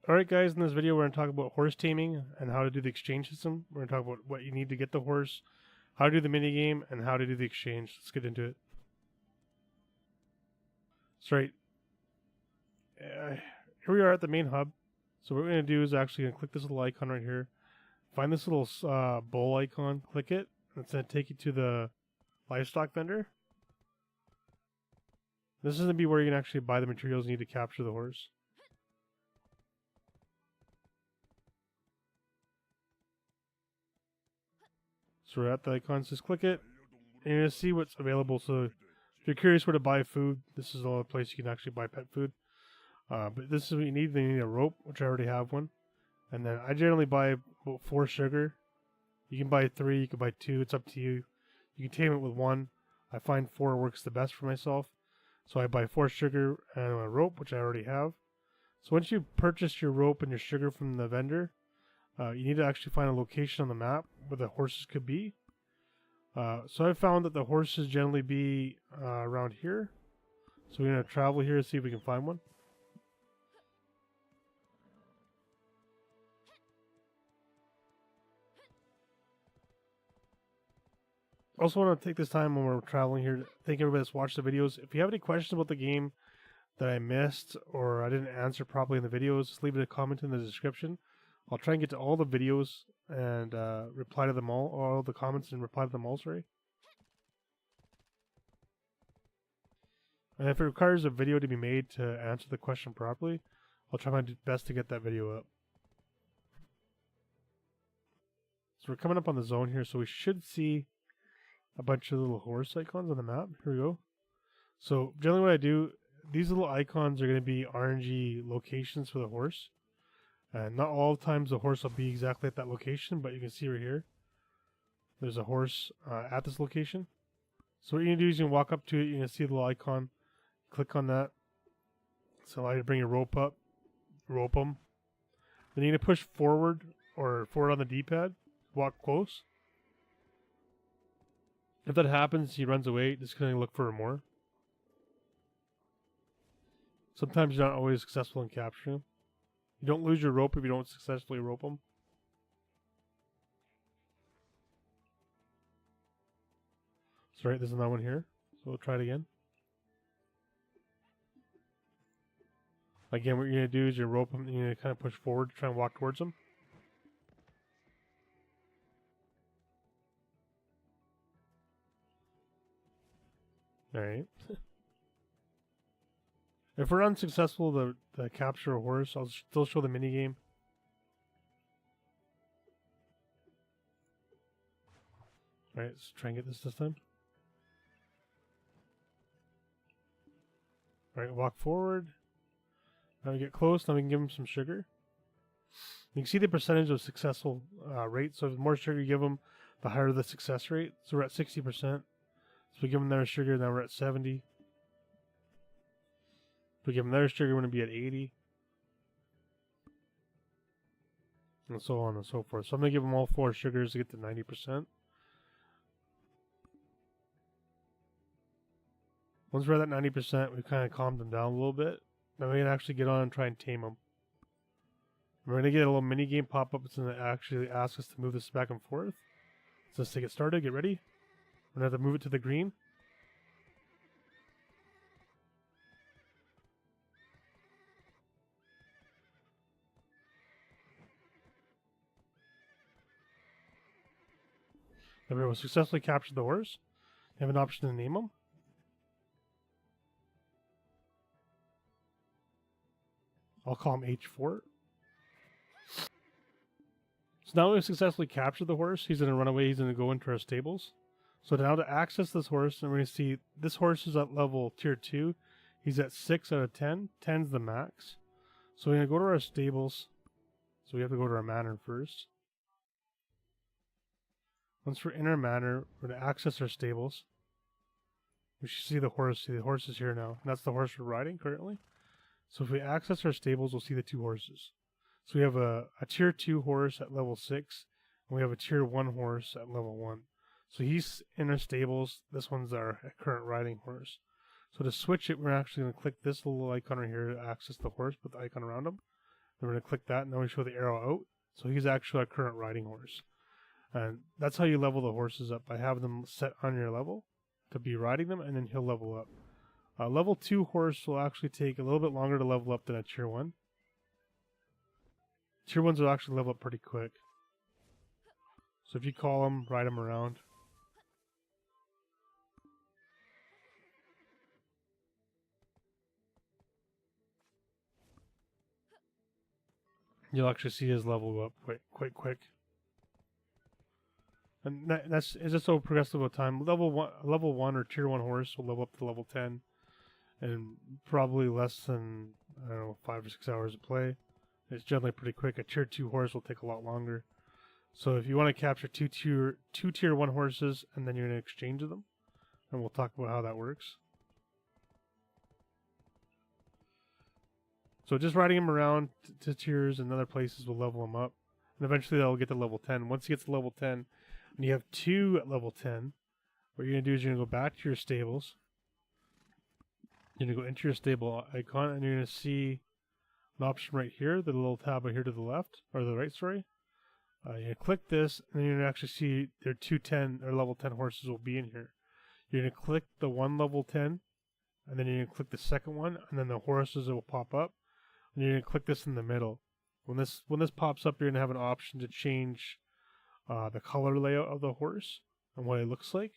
Alright guys, in this video we're going to talk about horse taming and how to do the exchange system. We're going to talk about what you need to get the horse, how to do the mini game, and how to do the exchange. Let's get into it. So right, here we are at the main hub. So what we're going to do is actually going to click this little icon right here. Find this little bowl icon, click it, and it's going to take you to the Livestock Bender. This is going to be where you can actually buy the materials you need to capture the horse. So we're at the icons, just click it, and you're going to see what's available. So if you're curious where to buy food, this is the only place you can actually buy pet food. But this is what you need. They need a rope, which I already have one. And then I generally buy about 4 sugar. You can buy 3, you can buy 2, it's up to you. You can tame it with 1. I find 4 works the best for myself. So I buy 4 sugar and a rope, which I already have. So once you purchase your rope and your sugar from the vendor, you need to actually find a location on the map where the horses could be. So I found that the horses generally be around here. So we're going to travel here and see if we can find one. Also want to take this time when we're traveling here to thank everybody that's watched the videos. If you have any questions about the game that I missed or I didn't answer properly in the videos, just leave it a comment in the description. I'll try and get to all the videos and reply to them all the comments and reply to them all, sorry. And if it requires a video to be made to answer the question properly, I'll try my best to get that video up. So we're coming up on the zone here, so we should see a bunch of little horse icons on the map. Here we go. So generally what I do, these little icons are going to be RNG locations for the horse. And not all times the horse will be exactly at that location, but you can see right here, there's a horse at this location. So what you're going to do is you can walk up to it, you're going to see the little icon, click on that. So allow you to bring your rope up, rope them. Then you're going to push forward or forward on the D-pad, walk close. If that happens, he runs away, just going to look for more. Sometimes you're not always successful in capturing him. You don't lose your rope if you don't successfully rope them. So right, there's another one here. So we'll try it again. Again, what you're going to do is you rope them and you're going to kind of push forward to try and walk towards them. Alright. If we're unsuccessful to capture a horse, I'll still show the minigame. Alright, let's try and get this time. Alright, walk forward. Now we get close, now we can give him some sugar. You can see the percentage of successful rate. So the more sugar you give them, the higher the success rate. So we're at 60%. So we give them their sugar, now we're at 70. If we give them their sugar, we're going to be at 80. And so on and so forth. So I'm going to give them all 4 sugars to get to 90%. Once we're at that 90%, we've kind of calmed them down a little bit. Then we can actually get on and try and tame them. We're going to get a little mini game pop up. It's going to actually ask us to move this back and forth. So let's get started. Get ready. We're going to have to move it to the green. Then we will successfully capture the horse. You have an option to name them. I'll call him H4. So now we've successfully captured the horse. He's going to run away. He's going to go into our stables. So now to access this horse, and we're going to see this horse is at level tier 2. He's at 6 out of 10. 10's the max. So we're going to go to our stables. So we have to go to our manor first. Once we're in our manor, we're going to access our stables. We should see the horse. See, the horse is here now. And that's the horse we're riding currently. So if we access our stables, we'll see the 2 horses. So we have a tier 2 horse at level 6, and we have a tier 1 horse at level 1. So he's in our stables. This one's our current riding horse. So to switch it, we're actually going to click this little icon right here to access the horse, put the icon around him. Then we're going to click that, and then we show the arrow out. So he's actually our current riding horse. And that's how you level the horses up, by having them set on your level to be riding them, and then he'll level up. A level 2 horse will actually take a little bit longer to level up than a tier 1. Tier 1s will actually level up pretty quick. So if you call them, ride them around. You'll actually see his level go up quite quick. And it's just so progressive with time. Level 1 or tier 1 horse will level up to level 10 in probably less than, I don't know, 5 or 6 hours of play. It's generally pretty quick. A tier 2 horse will take a lot longer. So if you want to capture two tier 1 horses, and then you're going to exchange them, and we'll talk about how that works. So just riding him around to tiers and other places will level him up. And eventually they'll get to level 10. Once he gets to level 10, and you have 2 at level 10, what you're going to do is you're going to go back to your stables. You're going to go into your stable icon, and you're going to see an option right here, the little tab right here to the left, or the right, sorry. You're going to click this, and then you're going to actually see their 210 or level 10 horses will be in here. You're going to click the one level 10, and then you're going to click the second one, and then the horses will pop up. And you're going to click this in the middle. When this pops up, you're going to have an option to change the color layout of the horse and what it looks like.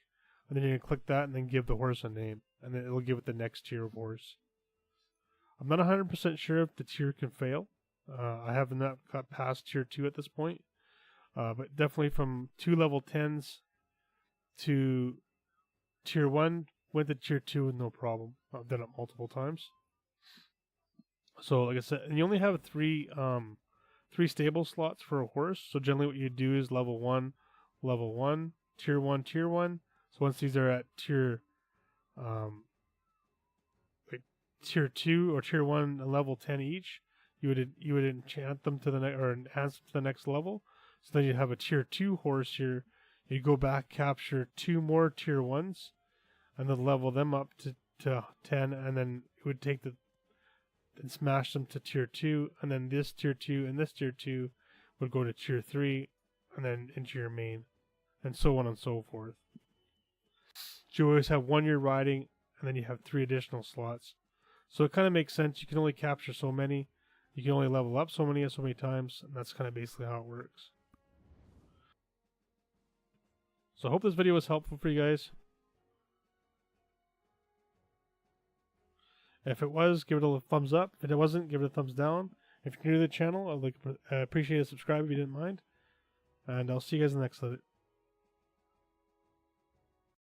And then you're going to click that and then give the horse a name. And then it'll give it the next tier of horse. I'm not 100% sure if the tier can fail. I have not got past tier 2 at this point. But definitely from 2 level 10s to tier 1 went to tier 2 with no problem. I've done it multiple times. So like I said, and you only have three stable slots for a horse. So generally what you do is level 1, tier 1, tier 1. So once these are at tier tier 2 or tier 1 and level 10 each, you would enchant them to the next, or enhance them to the next level. So then you have a tier 2 horse here. You go back, capture 2 more tier 1s, and then level them up to 10, and then it would take and smash them to tier 2, and then this tier 2 and this tier 2 would go to tier 3, and then into your main, and so on and so forth. So you always have 1 year riding, and then you have 3 additional slots. So it kind of makes sense. You can only capture so many. You can only level up so many times, and that's kind of basically how it works. So I hope this video was helpful for you guys. If it was, give it a thumbs up. If it wasn't, give it a thumbs down. If you're new to the channel, I'd appreciate a subscribe if you didn't mind. And I'll see you guys in the next